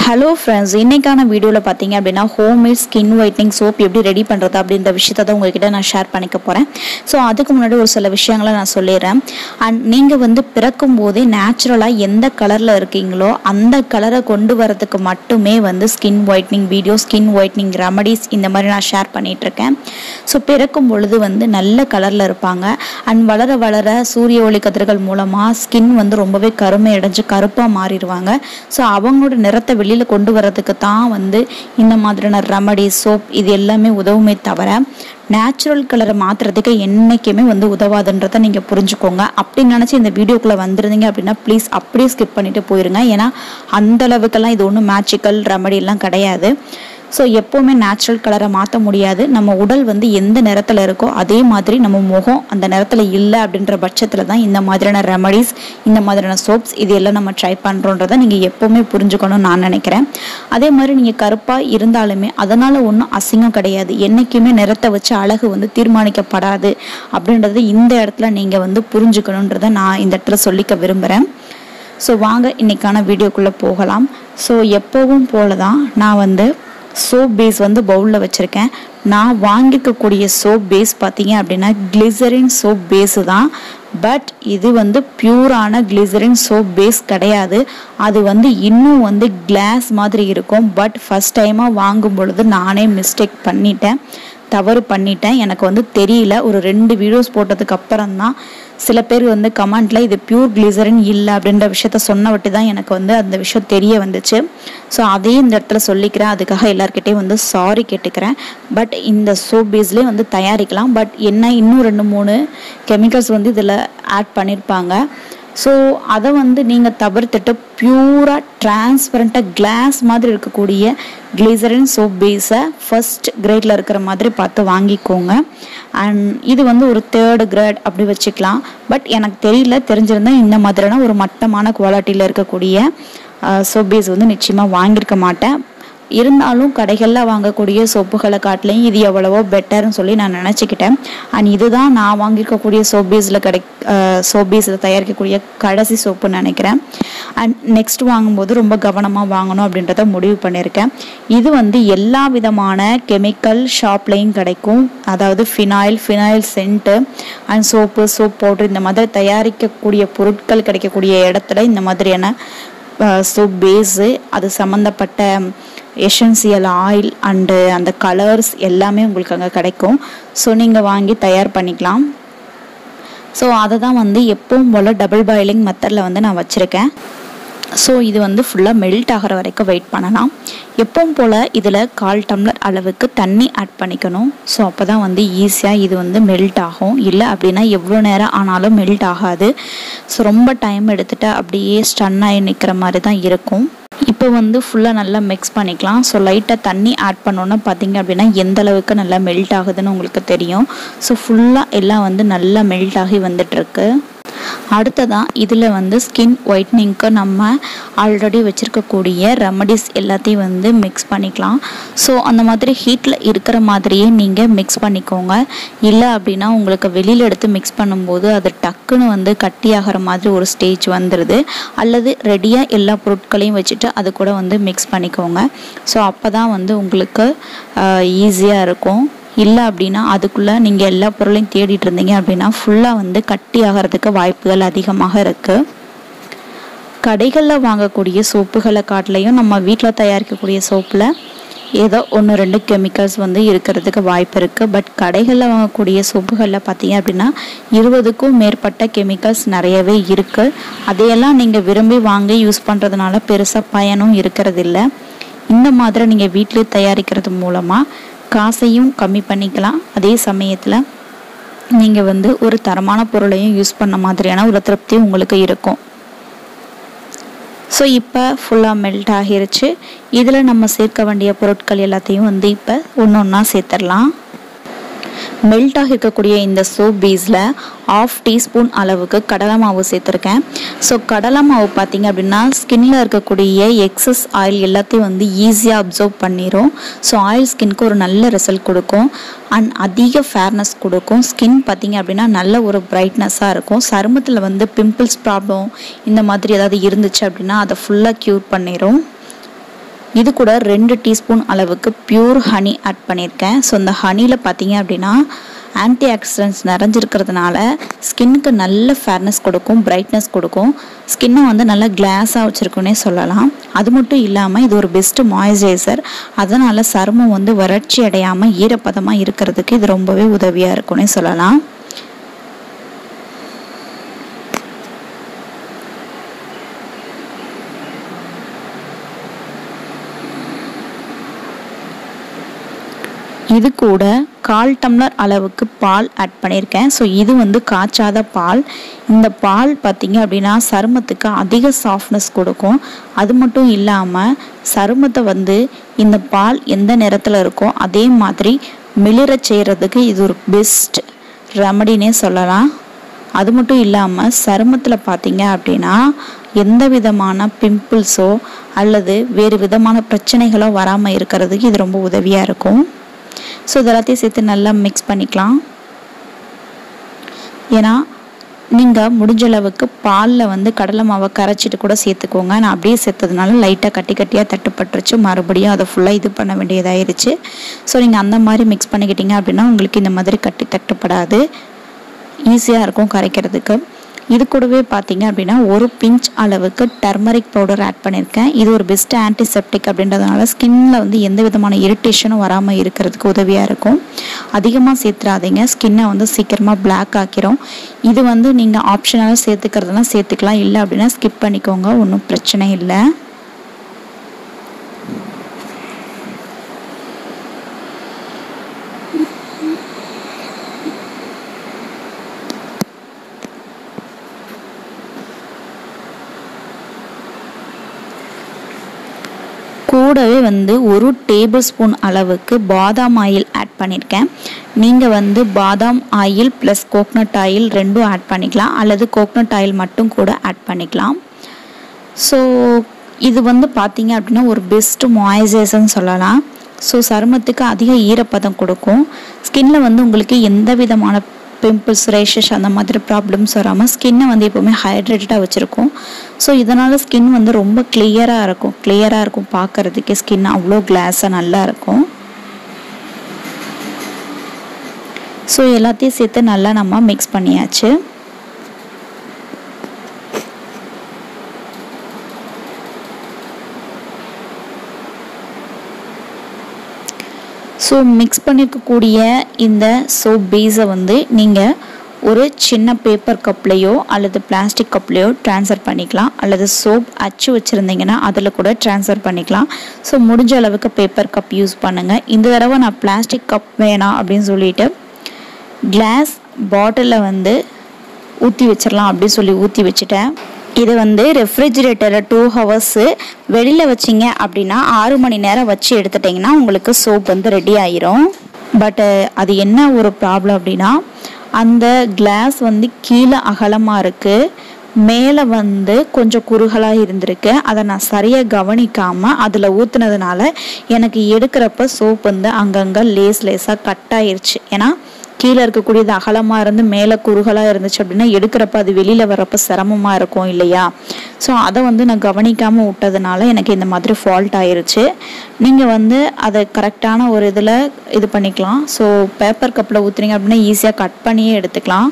Hello friends, இன்றைக்கான வீடியோவில் பார்த்தீங்க அப்படின்னா ஹோம்மேட் ஸ்கின் ஒயிட்னிங் சோப் எப்படி ரெடி பண்ணுறது அப்படின்ற விஷயத்தை தான் உங்கள்கிட்ட நான் ஷேர் பண்ணிக்க போகிறேன். ஸோ அதுக்கு முன்னாடி ஒரு சில விஷயங்களை நான் சொல்லிடுறேன். அண்ட் நீங்கள் பிறக்கும் போதே நேச்சுரலாக எந்த கலரில் இருக்கீங்களோ அந்த கலரை கொண்டு வரதுக்கு மட்டுமே skin whitening video, skin whitening remedies இந்த மாதிரி நான் ஷேர் பண்ணிகிட்ருக்கேன். ஸோ பிறக்கும் பொழுது நல்ல கலரில் இருப்பாங்க. அண்ட் வளர வளர சூரிய ஒளி கதிர்கள் மூலமாக ஸ்கின் ரொம்பவே கருமை அடைஞ்சு கருப்பாக மாறிடுவாங்க. ஸோ அவங்களோட நிறத்தை வெளியில் கொண்டு வரதுக்கு தான் இந்த மாதிரியான ரெமடி, சோப் இது எல்லாமே உதவுமே தவிர நேச்சுரல் கலரை மாற்றுறதுக்கு என்றைக்குமே உதவாதுன்றதை நீங்கள் புரிஞ்சுக்கோங்க. அப்படி நினச்சி இந்த வீடியோக்குள்ளே வந்துருந்தீங்க அப்படின்னா ப்ளீஸ் அப்படியே ஸ்கிப் பண்ணிவிட்டு போயிருங்க. ஏன்னா அந்த அளவுக்கெல்லாம் இது ஒன்றும் மேஜிக்கல் ரெமடிலாம் கிடையாது. ஸோ எப்போவுமே நேச்சுரல் கலரை மாற்ற முடியாது. நம்ம உடல் எந்த நிறத்தில் இருக்கோ அதே மாதிரி நம்ம முகம் அந்த நிறத்தில் இல்லை அப்படின்ற பட்சத்தில் தான் இந்த மாதிரியான ரெமடிஸ், இந்த மாதிரியான சோப்ஸ் இது எல்லாம் நம்ம ட்ரை பண்ணுறோன்றதை நீங்கள் எப்போவுமே புரிஞ்சுக்கணும்னு நான் நினைக்கிறேன். அதே மாதிரி நீங்கள் கருப்பாக இருந்தாலுமே அதனால் ஒன்றும் அசிங்கம் கிடையாது. என்றைக்குமே நிறத்தை வச்சு அழகு தீர்மானிக்கப்படாது அப்படின்றது இந்த இடத்துல நீங்கள் புரிஞ்சுக்கணுன்றதை நான் இந்த இடத்துல சொல்லிக்க விரும்புகிறேன். ஸோ வாங்க இன்றைக்கான வீடியோக்குள்ளே போகலாம். ஸோ எப்போவும் போல தான் நான் சோப் பேஸ் பவுலில் வச்சுருக்கேன். நான் வாங்கிக்கக்கூடிய சோப் பேஸ் பார்த்தீங்க அப்படின்னா கிளிசரின் சோப் பேஸு தான். பட் இது பியூரான கிளிசரின் சோப் பேஸ் கிடையாது. அது இன்னும் கிளாஸ் மாதிரி இருக்கும். பட் ஃபஸ்ட் டைமாக வாங்கும் பொழுது நானே மிஸ்டேக் பண்ணிட்டேன், தவறு பண்ணிட்டேன். எனக்கு தெரியல. ஒரு 2 வீடியோஸ் போட்டதுக்கு அப்புறம் தான் சில பேர் கமெண்ட்ல இது பியூர் கிளிசரின் இல்லை அப்படின்ற விஷயத்த சொன்ன வட்டி தான் எனக்கு அந்த விஷயம் தெரிய வந்துச்சு. ஸோ அதையும் இந்த இடத்துல சொல்லிக்கிறேன். அதுக்காக எல்லாருக்கிட்டையும் சாரி கேட்டுக்கிறேன். பட் இந்த சோப் பேஸ்லேயே தயாரிக்கலாம். பட் என்ன இன்னும் 2-3 கெமிக்கல்ஸ் இதில் ஆட் பண்ணியிருப்பாங்க. ஸோ அதை நீங்கள் தவிர்த்துட்டு பியூராக டிரான்ஸ்பரண்ட்டாக கிளாஸ் மாதிரி இருக்கக்கூடிய கிளிசரின் சோப் பேஸை ஃபர்ஸ்ட் கிரேடில் இருக்கிற மாதிரி பார்த்து வாங்கிக்கோங்க. அண்ட் இது ஒரு 3rd கிரேட் அப்படி வச்சுக்கலாம். பட் எனக்கு தெரியல, தெரிஞ்சிருந்தால் இந்த மாதிரியான ஒரு மட்டமான குவாலிட்டியில் இருக்கக்கூடிய சோப் பேஸ் நிச்சயமாக வாங்கியிருக்க மாட்டேன். இருந்தாலும் கடைகளில் வாங்கக்கூடிய சோப்புகளை காட்டிலையும் இது எவ்வளவோ பெட்டர்னு சொல்லி நான் நினச்சிக்கிட்டேன். அண்ட் இதுதான் நான் வாங்கியிருக்கக்கூடிய சோப் பேஸில் தயாரிக்கக்கூடிய கடைசி சோப்புன்னு நினைக்கிறேன். அண்ட் நெக்ஸ்ட் வாங்கும்போது ரொம்ப கவனமாக வாங்கணும் அப்படின்றத முடிவு பண்ணியிருக்கேன். இது எல்லா விதமான கெமிக்கல் ஷாப்லேயும் கிடைக்கும். அதாவது phenyl scent and soap powder இந்த மாதிரி தயாரிக்கக்கூடிய பொருட்கள் கிடைக்கக்கூடிய இடத்துல இந்த மாதிரியான சோப் பேஸு, அது சம்மந்தப்பட்ட எசென்சியல் ஆயில் அண்டு அந்த கலர்ஸ் எல்லாமே உங்களுக்கு அங்கே கிடைக்கும். ஸோ நீங்கள் வாங்கி தயார் பண்ணிக்கலாம். ஸோ அதை தான் எப்பவும் போல் டபுள் பாயிலிங் மெத்தடில் நான் வச்சுருக்கேன். ஸோ இது ஃபுல்லாக மெல்ட் ஆகிற வரைக்கும் வெயிட் பண்ணலாம். எப்பவும் போல் இதில் 1/4 டம்ளர் அளவுக்கு தண்ணி ஆட் பண்ணிக்கணும். ஸோ அப்போ தான் ஈஸியாக இது மெல்ட் ஆகும். இல்லை அப்படின்னா எவ்வளோ நேரம் ஆனாலும் மெல்ட் ஆகாது. ஸோ ரொம்ப டைம் எடுத்துகிட்டு அப்படியே ஸ்டன் ஆகி நிற்கிற மாதிரி தான் இருக்கும். இப்போ ஃபுல்லாக நல்லா மிக்ஸ் பண்ணிக்கலாம். ஸோ லைட்டாக தண்ணி ஆட் பண்ணோன்னா பார்த்தீங்க அப்படின்னா எந்த அளவுக்கு நல்லா மெல்ட் ஆகுதுன்னு உங்களுக்கு தெரியும். ஸோ ஃபுல்லாக எல்லாம் நல்லா மெல்ட் ஆகி வந்துட்டுருக்கு. அடுத்ததான் இதில் ஸ்கின் ஒயிட்னிங்க்கு நம்ம ஆல்ரெடி வச்சுருக்கக்கூடிய ரெமடிஸ் எல்லாத்தையும் மிக்ஸ் பண்ணிக்கலாம். ஸோ அந்த மாதிரி ஹீட்டில் இருக்கிற மாதிரியே நீங்கள் மிக்ஸ் பண்ணிக்கோங்க. இல்லை அப்படின்னா உங்களுக்கு வெளியில் எடுத்து மிக்ஸ் பண்ணும்போது அது டக்குன்னு கட்டியாகிற மாதிரி ஒரு ஸ்டேஜ் வந்துடுது. அல்லது ரெடியாக எல்லா பொருட்களையும் வச்சுட்டு அது கூட மிக்ஸ் பண்ணிக்கோங்க. ஸோ அப்போ தான் உங்களுக்கு ஈஸியாக இருக்கும். இல்லை அப்படின்னா அதுக்குள்ளே நீங்கள் எல்லா பொருளையும் தேடிட்டு இருந்தீங்க அப்படின்னா ஃபுல்லாக கட்டி ஆகிறதுக்கு வாய்ப்புகள் அதிகமாக இருக்குது. கடைகளில் வாங்கக்கூடிய சோப்புகளை காட்டிலையும் நம்ம வீட்டில் தயாரிக்கக்கூடிய சோப்பில் ஏதோ 1-2 கெமிக்கல்ஸ் இருக்கிறதுக்கு வாய்ப்பு இருக்குது. பட் கடைகளில் வாங்கக்கூடிய சோப்புகளில் பார்த்தீங்க அப்படின்னா 20க்கும் மேற்பட்ட கெமிக்கல்ஸ் நிறையவே இருக்குது. அதையெல்லாம் நீங்கள் விரும்பி வாங்கி யூஸ் பண்ணுறதுனால பெருசாக பயனும் இருக்கிறதில்ல. இந்த மாதிரி நீங்கள் வீட்டிலே தயாரிக்கிறது மூலமாக காசையும் கம்மி பண்ணிக்கலாம். அதே சமயத்தில் நீங்கள் ஒரு தரமான பொருளையும் யூஸ் பண்ண மாதிரியான ஒரு திருப்தி உங்களுக்கு இருக்கும். ஸோ இப்போ ஃபுல்லாக மெல்ட் ஆகிருச்சு. இதில் நம்ம சேர்க்க வேண்டிய பொருட்கள் எல்லாத்தையும் இப்போ ஒன்று சேர்த்துடலாம். மெல்ட் ஆகிருக்கக்கூடிய இந்த சோப் பேஸில் 1/2 டீஸ்பூன் அளவுக்கு கடலை மாவு சேர்த்துருக்கேன். ஸோ கடலை மாவு பார்த்திங்க அப்படின்னா ஸ்கின்னில் இருக்கக்கூடிய எக்ஸஸ் ஆயில் எல்லாத்தையும் ஈஸியாக அப்சர்வ் பண்ணிடும். ஸோ ஆயில் ஸ்கின்க்கு ஒரு நல்ல ரிசல்ட் கொடுக்கும். அண்ட் அதிக ஃபேர்னஸ் கொடுக்கும். ஸ்கின் பார்த்திங்க அப்படின்னா நல்ல ஒரு பிரைட்னஸாக இருக்கும். சருமத்தில் பிம்பிள்ஸ் ப்ராப்ளம் இந்த மாதிரி ஏதாவது இருந்துச்சு அப்படின்னா அதை ஃபுல்லாக க்யூர் பண்ணிடும். இது கூட 2 டீஸ்பூன் அளவுக்கு பியூர் ஹனி ஆட் பண்ணியிருக்கேன். ஸோ இந்த ஹனியில் பார்த்தீங்க அப்படின்னா ஆன்டி ஆக்சிடென்ட்ஸ் நிறைஞ்சிருக்கிறதுனால ஸ்கின்னுக்கு நல்ல ஃபேர்னஸ் கொடுக்கும், பிரைட்னஸ் கொடுக்கும், ஸ்கின்னை வந்து நல்லா கிளாஸாக வச்சுருக்குன்னே சொல்லலாம். அது மட்டும் இல்லாமல் இது ஒரு பெஸ்ட்டு மாய்ஸ்சரைசர். அதனால் சருமம் வந்து வறட்சி அடையாமல் ஈரப்பதமாக இருக்கிறதுக்கு இது ரொம்பவே உதவியாக இருக்குன்னே சொல்லலாம். இது கூட 1/4 டம்ளர் அளவுக்கு பால் ஆட் பண்ணியிருக்கேன். ஸோ இது வந்து காய்ச்சாத பால். இந்த பால் பார்த்திங்க அப்படின்னா சருமத்துக்கு அதிக சாஃப்ட்னஸ் கொடுக்கும். அது மட்டும் இல்லாமல் சருமத்தை வந்து இந்த பால் எந்த நிறத்தில் இருக்கோ அதே மாதிரி மிளிர செய்கிறதுக்கு இது ஒரு பெஸ்ட் ரெமடினே சொல்லலாம். அது மட்டும் இல்லாமல் சருமத்தில் பார்த்திங்க அப்படின்னா எந்த விதமான பிம்பிள்ஸோ அல்லது வேறு விதமான பிரச்சனைகளோ வராமல் இருக்கிறதுக்கு இது ரொம்ப உதவியாக இருக்கும். ஸோ இதெல்லாத்தையும் சேர்த்து நல்லா மிக்ஸ் பண்ணிக்கலாம். ஏன்னா நீங்கள் முடிஞ்ச அளவுக்கு பாலில் வந்து கடலை மாவை கரைச்சிட்டு கூட சேர்த்துக்கோங்க. நான் அப்படியே சேர்த்ததுனால லைட்டாக கட்டியாக தட்டுப்பட்டுருச்சு. மறுபடியும் அதை ஃபுல்லாக இது பண்ண வேண்டியதாயிருச்சு. ஸோ நீங்கள் அந்த மாதிரி மிக்ஸ் பண்ணிக்கிட்டீங்க அப்படின்னா உங்களுக்கு இந்த மாதிரி தட்டுப்படாது, ஈஸியாக இருக்கும் கரைக்கிறதுக்கு. இது கூடவே பார்த்தீங்க அப்படின்னா ஒரு பிஞ்ச் அளவுக்கு டர்மரிக் பவுடர் ஆட் பண்ணியிருக்கேன். இது ஒரு பெஸ்ட் ஆன்டிசெப்டிக் அப்படின்றதுனால ஸ்கின்னில் வந்து எந்த விதமான இரிட்டேஷனும் வராமல் இருக்கிறதுக்கு உதவியாக இருக்கும். அதிகமாக சேர்த்துறாதீங்க, ஸ்கின்னை வந்து சீக்கிரமாக பிளாக் ஆக்கிரும். இது வந்து நீங்கள் ஆப்ஷனலாக சேர்த்துக்கிறதுலாம் சேர்த்துக்கலாம், இல்லை அப்படின்னா ஸ்கிப் பண்ணிக்கோங்க, ஒன்றும் பிரச்சனை இல்லை. கூடவே வந்து 1 டேபிள் ஸ்பூன் அளவுக்கு பாதாம் ஆயில் ஆட் பண்ணியிருக்கேன். நீங்கள் வந்து பாதாம் ஆயில் ப்ளஸ் கோக்னட் ஆயில் ரெண்டும் ஆட் பண்ணிக்கலாம், அல்லது கோக்னட் ஆயில் மட்டும் கூட ஆட் பண்ணிக்கலாம். ஸோ இது வந்து பார்த்தீங்க அப்படின்னா ஒரு பெஸ்ட் மாய்ஸ்சரைசர்னு சொல்லலாம். ஸோ சருமத்துக்கு அதிக ஈரப்பதம் கொடுக்கும். ஸ்கின்ல வந்து உங்களுக்கு எந்த விதமான பிம்பிள்ஸ், ரேஷஸ் அந்த மாதிரி ப்ராப்ளம்ஸ் வராமல் ஸ்கின்னை வந்து எப்போவுமே ஹைட்ரேட்டடாக வச்சுருக்கும். ஸோ இதனால் ஸ்கின் வந்து ரொம்ப கிளியராக இருக்கும் பார்க்குறதுக்கே. ஸ்கின் அவ்வளோ கிளாஸாக நல்லா இருக்கும். ஸோ எல்லாத்தையும் சேர்த்து நல்லா நம்ம மிக்ஸ் பண்ணியாச்சு. ஸோ மிக்ஸ் பண்ணியிருக்கக்கூடிய இந்த சோப் பேஸை வந்து நீங்கள் ஒரு சின்ன பேப்பர் கப்லேயோ அல்லது பிளாஸ்டிக் கப்லேயோ ட்ரான்ஸ்ஃபர் பண்ணிக்கலாம், அல்லது சோப் அச்சு வச்சுருந்தீங்கன்னா அதில் கூட ட்ரான்ஸ்ஃபர் பண்ணிக்கலாம். ஸோ முடிஞ்ச அளவுக்கு பேப்பர் கப் யூஸ் பண்ணுங்கள். இந்த தடவை நான் பிளாஸ்டிக் கப் வேணாம் அப்படின்னு சொல்லிட்டு கிளாஸ் பாட்டிலில் வந்து ஊற்றி வச்சிடலாம் அப்படின்னு சொல்லி ஊற்றி வச்சுட்டேன். இது வந்து ரெஃப்ரிஜிரேட்டரில் 2 ஹவர்ஸு வெளியில் வச்சிங்க அப்படின்னா 6 மணி நேரம் வச்சு எடுத்துட்டிங்கன்னா உங்களுக்கு சோப் வந்து ரெடி ஆயிரும். பட்டு அது என்ன ஒரு ப்ராப்ளம் அப்படின்னா அந்த கிளாஸ் வந்து கீழே அகலமாக இருக்குது, மேலே வந்து கொஞ்சம் குறுகலாக இருந்திருக்கு. அதை நான் சரியாக கவனிக்காமல் அதில் ஊற்றுனதுனால எனக்கு எடுக்கிறப்ப சோப் வந்து அங்கங்கே லேஸாக கட் ஆயிடுச்சு. ஏன்னா கீழே இருக்கக்கூடியது அகலமாக இருந்து மேலே குறுகலாக இருந்துச்சு அப்படின்னா எடுக்கிறப்ப அது வெளியில் வர்றப்ப சிரமமாக இருக்கும் இல்லையா. ஸோ அதை வந்து நான் கவனிக்காமல் விட்டதுனால எனக்கு இந்த மாதிரி ஃபால்ட் ஆயிருச்சு. நீங்கள் வந்து அதை கரெக்டான ஒரு இதில் இது பண்ணிக்கலாம். ஸோ பேப்பர் கப்பில் ஊற்றுனீங்க அப்படின்னா ஈஸியாக கட் பண்ணியே எடுத்துக்கலாம்.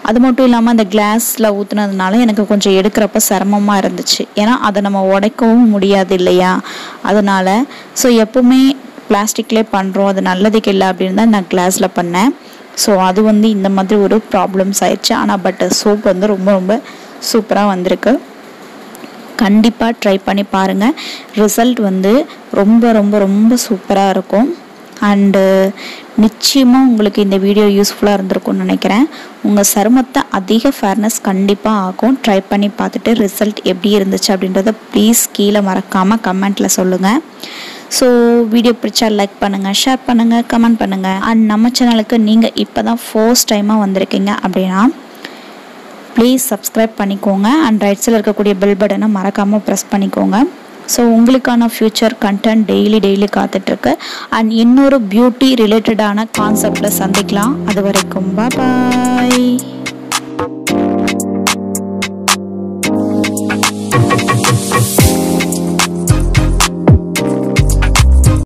அது மட்டும் இல்லாமல் அந்த கிளாஸில் ஊற்றுனதுனால எனக்கு கொஞ்சம் எடுக்கிறப்ப சிரமமாக இருந்துச்சு. ஏன்னா அதை நம்ம உடைக்கவும் முடியாது இல்லையா. அதனால் ஸோ எப்போவுமே பிளாஸ்டிக்லேயே பண்ணுறோம், அது நல்லதுக்கு இல்லை அப்படின்னு தான் நான் கிளாஸில் பண்ணேன். ஸோ அது வந்து இந்த மாதிரி ஒரு ப்ராப்ளம்ஸ் ஆயிடுச்சு. ஆனால் பட் சோப் வந்து ரொம்ப ரொம்ப சூப்பராக வந்திருக்கு. கண்டிப்பாக ட்ரை பண்ணி பாருங்கள். ரிசல்ட் வந்து ரொம்ப ரொம்ப ரொம்ப சூப்பராக இருக்கும். அண்டு நிச்சயமாக உங்களுக்கு இந்த வீடியோ யூஸ்ஃபுல்லாக இருந்திருக்கும்னு நினைக்கிறேன். உங்கள் சருமத்தை அதிக ஃபேர்னஸ் கண்டிப்பாக ஆகும். ட்ரை பண்ணி பார்த்துட்டு ரிசல்ட் எப்படி இருந்துச்சு அப்படின்றத ப்ளீஸ் கீழே மறக்காமல் கமெண்ட்டில் சொல்லுங்கள். ஸோ வீடியோ பிடிச்சா லைக் பண்ணுங்கள், ஷேர் பண்ணுங்கள், கமெண்ட் பண்ணுங்கள். அண்ட் நம்ம சேனலுக்கு நீங்கள் இப்போ தான் ஃபர்ஸ்ட் டைமாக வந்திருக்கீங்க அப்படின்னா ப்ளீஸ் சப்ஸ்கிரைப் பண்ணிக்கோங்க. அண்ட் ரைட் சைடில் இருக்கக்கூடிய பெல் பட்டனை மறக்காமல் ப்ரெஸ் பண்ணிக்கோங்க. ஸோ உங்களுக்கான ஃப்யூச்சர் கண்டென்ட் டெய்லி காத்துட்ருக்கு. அண்ட் இன்னொரு பியூட்டி ரிலேட்டடான கான்செப்டில் சந்திக்கலாம். அது வரைக்கும் பாய்.